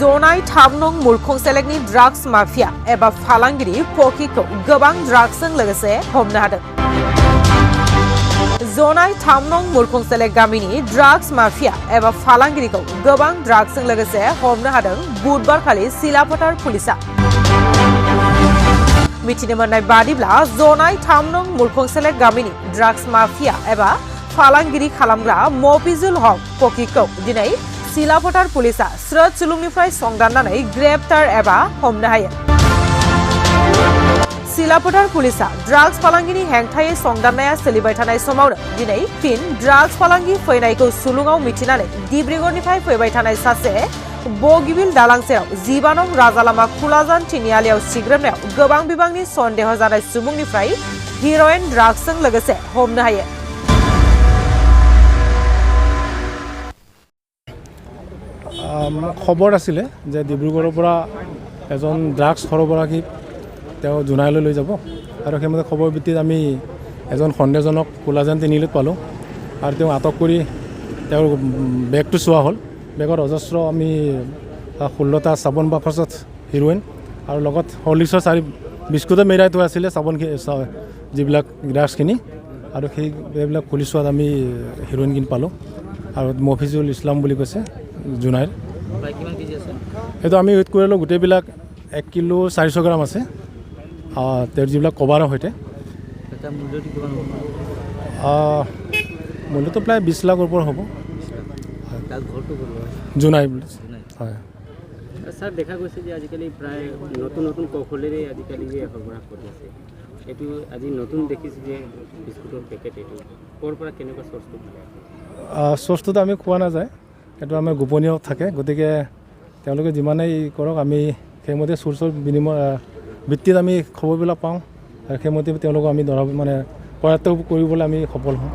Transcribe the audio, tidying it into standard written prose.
जनाय 3 नं मुलखं सेलेक्टनि drugs mafia एबा फालांगिरि पकिखौ गोबां ड्राग्सजों लोगोसे हमनो हादों। जनाय 3 नं मुलखं सेलेक्ट गामिनि ड्राग्स माफिया एबा फालांगिरिखौ गोबां ड्राग्सजों लोगोसे हमनो हादों बुधबारखालि सिलाफोथार पुलिसा। मिथिनो मोननाय बादिब्ला जनाय 3 नं मुलखं सेलेक्ट गामिनि ड्राग्स माफिया एबा फालांगिरि खालामग्रा मफिजुल हक पकिखौ दिनै सिलाफोथार पुलिसा स्रोद सुलुंनिफ्राय संदाननानै ग्रेप्तार एबा हमनो हायो। सिलाफोथार पुलिसा ड्राग्स फालांगिनि हेंथायै संदाननाया सोलिबाय थानाय समावनो दिनै फिन ड्राग्स फालांगि फैनायखौ सुलुंआव मिथिनानै डिब्रुगड़निफ्राय फैबाय थानाय सासे बगिबिल दालां सेराव 15 नं राजालामा खुलाजान तिनिआलियाव सिग्रोमनायाव गोबां बिबांनि सन्देह जानाय सुबुंनिफ्राय हिर'इन ड्राग्सजों लोगोसे हमनो हायो। खबर आছিলে যে ডিব্ৰুগড়ৰ পৰা এজন ড্ৰাগছ সৰবৰাহী তেওঁ জোনাইলৈ লৈ যাব আৰু সেইমতে খবৰ ভিত্তিত আমি এজন সন্দেহজনক কোলাজান তিনিআলিত পালোঁ আৰু তেওঁ আটক কৰি তেওঁৰ বেগটো চোৱা হ'ল। বেগত অজস্ৰ আমি 16টা চাবোন বাকচত হিৰ'ইন আৰু লগত হৰলিক্সৰ 4 বিস্কুটে মেৰাই থোৱা আছিলে চাবোন যিবিলাক ড্ৰাগছখিনি আৰু সেইবিলাক খুলি চোৱাত আমি হিৰ'ইনখিনি পালোঁ আৰু মফিজুল ইছলাম বুলি কৈছে জোনাইৰ। এইটো আমি ৱেইট কৰিলোঁ গোটেইবিলাক 1 কিলো 400 গ্ৰাম আছে তেওঁৰ যিবিলাক কভাৰৰ সৈতে। মূল্যটো প্ৰায় 20 লাখৰ ওপৰ হ'ব। জোনাই হয় স্যাৰ, দেখা গৈছে যে আজিকালি প্ৰায় নতুন নতুন কৌশলেৰে আজিকালি যে সৰবৰাহ কৰি আছে, এইটো আজি নতুন দেখিছোঁ যে বিস্কুটৰ পেকেট, এইটো ক'ৰ পৰা কেনেকুৱা চ'ৰ্চটো পালে? চ'ৰ্চটোতো আমি কোৱা নাযায়, এইটো আমাৰ গোপনীয় থাকে। গতিকে তেওঁলোকে যিমানেই কৰক আমি সেইমতে চ'ৰ্চৰ বিনিময় ভিত্তিত আমি খবৰবিলাক পাওঁ আৰু সেইমতে তেওঁলোকক আমি ধৰা কৰায়ত্ব কৰিবলৈ আমি সফল হওঁ।